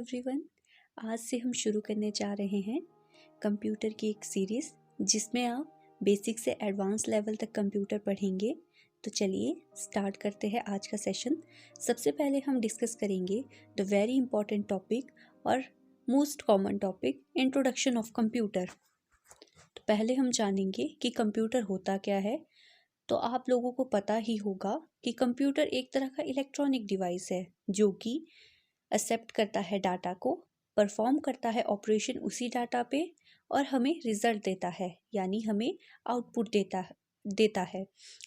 Everyone. आज से हम शुरू करने जा रहे हैं कंप्यूटर की एक सीरीज़ जिसमें आप बेसिक से एडवांस लेवल तक कंप्यूटर पढ़ेंगे। तो चलिए स्टार्ट करते हैं आज का सेशन। सबसे पहले हम डिस्कस करेंगे द वेरी इंपॉर्टेंट टॉपिक और most common topic, introduction of computer. तो पहले हम जानेंगे कि कंप्यूटर होता क्या है। तो आप लोगों को पता ही होगा कि कंप्यूटर एक तरह का इलेक्ट्रॉनिक डिवाइस है जो कि एक्सेप्ट करता है डाटा को, परफॉर्म करता है ऑपरेशन उसी डाटा पे और हमें रिजल्ट देता है, यानी हमें आउटपुट देता है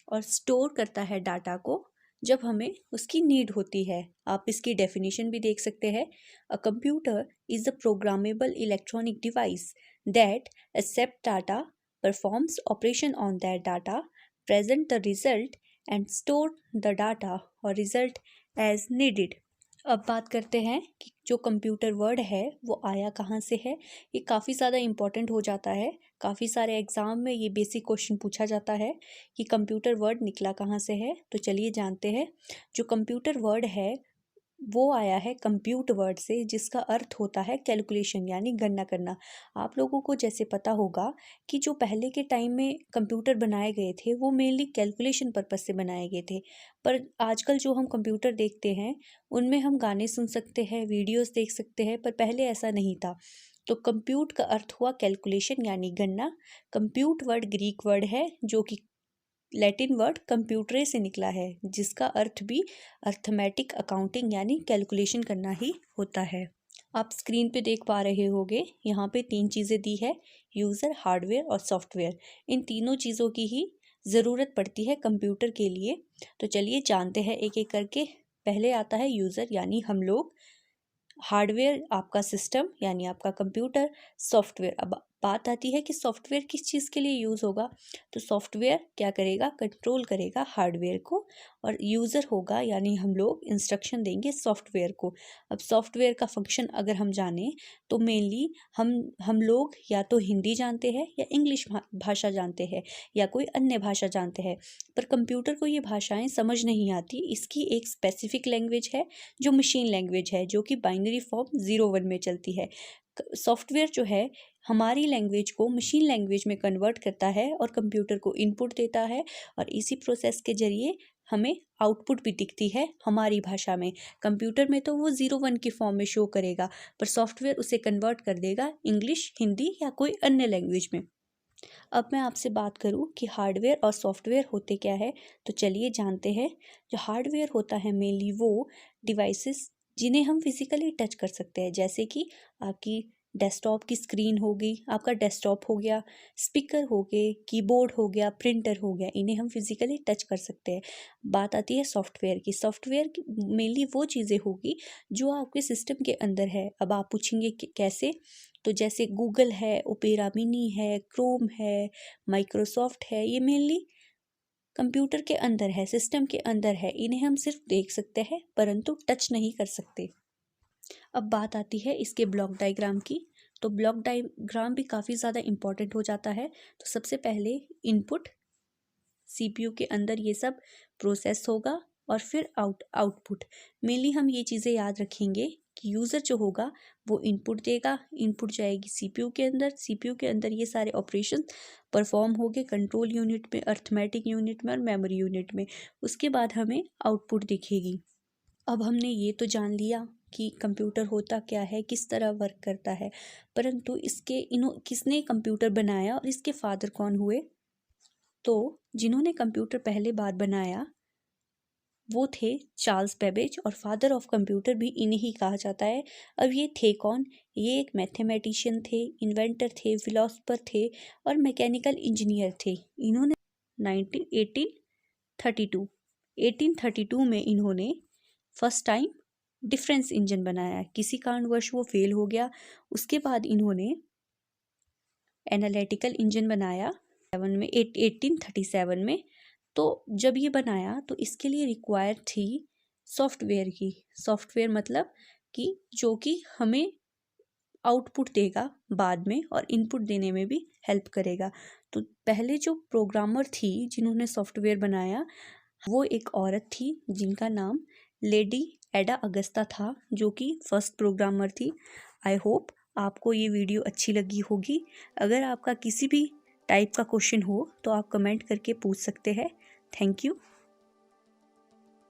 और स्टोर करता है डाटा को जब हमें उसकी नीड होती है। आप इसकी डेफिनेशन भी देख सकते हैं। A computer is a programmable electronic device that accept data, performs operation on that data, present the result and store the data or result as needed। अब बात करते हैं कि जो कंप्यूटर वर्ड है वो आया कहाँ से है। ये काफ़ी ज़्यादा इम्पॉर्टेंट हो जाता है। काफ़ी सारे एग्ज़ाम में ये बेसिक क्वेश्चन पूछा जाता है कि कंप्यूटर वर्ड निकला कहाँ से है। तो चलिए जानते हैं। जो कंप्यूटर वर्ड है वो आया है कंप्यूट वर्ड से, जिसका अर्थ होता है कैलकुलेशन यानी गणना करना। आप लोगों को जैसे पता होगा कि जो पहले के टाइम में कंप्यूटर बनाए गए थे वो मेनली कैलकुलेशन पर्पस से बनाए गए थे, पर आजकल जो हम कंप्यूटर देखते हैं उनमें हम गाने सुन सकते हैं, वीडियोस देख सकते हैं, पर पहले ऐसा नहीं था। तो कंप्यूट का अर्थ हुआ कैलकुलेशन यानी गणना। कंप्यूट वर्ड ग्रीक वर्ड है जो कि लैटिन वर्ड कंप्यूटरे से निकला है, जिसका अर्थ भी अर्थमेटिक अकाउंटिंग यानी कैलकुलेशन करना ही होता है। आप स्क्रीन पे देख पा रहे होंगे, यहाँ पे 3 चीज़ें दी है, यूज़र, हार्डवेयर और सॉफ्टवेयर। इन तीनों चीज़ों की ही ज़रूरत पड़ती है कंप्यूटर के लिए। तो चलिए जानते हैं एक एक करके। पहले आता है यूज़र यानी हम लोग, हार्डवेयर आपका सिस्टम यानी आपका कंप्यूटर, सॉफ्टवेयर। अब बात आती है कि सॉफ्टवेयर किस चीज़ के लिए यूज़ होगा। तो सॉफ्टवेयर क्या करेगा, कंट्रोल करेगा हार्डवेयर को, और यूज़र होगा यानी हम लोग इंस्ट्रक्शन देंगे सॉफ्टवेयर को। अब सॉफ्टवेयर का फंक्शन अगर हम जानें तो मेनली हम लोग या तो हिंदी जानते हैं या इंग्लिश भाषा जानते हैं या कोई अन्य भाषा जानते हैं, पर कंप्यूटर को ये भाषाएं समझ नहीं आती। इसकी एक स्पेसिफिक लैंग्वेज है जो मशीन लैंग्वेज है, जो कि बाइनरी फॉर्म 0-1 में चलती है। सॉफ्टवेयर जो है हमारी लैंग्वेज को मशीन लैंग्वेज में कन्वर्ट करता है और कंप्यूटर को इनपुट देता है, और इसी प्रोसेस के जरिए हमें आउटपुट भी दिखती है हमारी भाषा में। कंप्यूटर में तो वो 0-1 की फॉर्म में शो करेगा, पर सॉफ्टवेयर उसे कन्वर्ट कर देगा इंग्लिश, हिंदी या कोई अन्य लैंग्वेज में। अब मैं आपसे बात करूं कि हार्डवेयर और सॉफ्टवेयर होते क्या है, तो चलिए जानते हैं। जो हार्डवेयर होता है मेनली वो डिवाइसेस जिन्हें हम फिजिकली टच कर सकते हैं, जैसे कि आपकी डेस्कटॉप की स्क्रीन होगी, आपका डेस्कटॉप हो गया, स्पीकर हो गए, कीबोर्ड हो गया, प्रिंटर हो गया, इन्हें हम फिजिकली टच कर सकते हैं। बात आती है सॉफ्टवेयर की। सॉफ्टवेयर मेनली वो चीज़ें होगी जो आपके सिस्टम के अंदर है। अब आप पूछेंगे कि कैसे, तो जैसे गूगल है, ओपेरा मिनी है, क्रोम है, माइक्रोसॉफ्ट है, ये मेनली कंप्यूटर के अंदर है, सिस्टम के अंदर है। इन्हें हम सिर्फ देख सकते हैं परंतु टच नहीं कर सकते। अब बात आती है इसके ब्लॉक डायग्राम की। तो ब्लॉक डायग्राम भी काफ़ी ज़्यादा इम्पॉर्टेंट हो जाता है। तो सबसे पहले इनपुट, सीपीयू के अंदर ये सब प्रोसेस होगा, और फिर आउटपुट। मेनली हम ये चीज़ें याद रखेंगे कि यूज़र जो होगा वो इनपुट देगा, इनपुट जाएगी सीपीयू के अंदर, सीपीयू के अंदर ये सारे ऑपरेशन परफॉर्म होंगे कंट्रोल यूनिट में, अर्थमेटिक यूनिट में और मेमोरी यूनिट में। उसके बाद हमें आउटपुट दिखेगी। अब हमने ये तो जान लिया कि कंप्यूटर होता क्या है, किस तरह वर्क करता है, परंतु किसने कंप्यूटर बनाया और इसके फादर कौन हुए। तो जिन्होंने कंप्यूटर पहले बार बनाया वो थे चार्ल्स बेबेज, और फादर ऑफ कंप्यूटर भी इन्हें ही कहा जाता है। अब ये थे कौन? ये एक मैथमेटिशियन थे, इन्वेंटर थे, फिलोसफर थे और मैकेनिकल इंजीनियर थे। इन्होंने 1832 में इन्होंने फर्स्ट टाइम डिफरेंस इंजन बनाया। किसी कारणवश वो फेल हो गया। उसके बाद इन्होंने एनालिटिकल इंजन बनाया 1837 में। तो जब ये बनाया तो इसके लिए रिक्वायर थी सॉफ्टवेयर की। सॉफ्टवेयर मतलब कि जो कि हमें आउटपुट देगा बाद में और इनपुट देने में भी हेल्प करेगा। तो पहले जो प्रोग्रामर थी जिन्होंने सॉफ्टवेयर बनाया वो एक औरत थी जिनका नाम लेडी एडा अगस्ता था, जो कि फर्स्ट प्रोग्रामर थी। आई होप आपको ये वीडियो अच्छी लगी होगी। अगर आपका किसी भी टाइप का क्वेश्चन हो तो आप कमेंट करके पूछ सकते हैं। Thank you.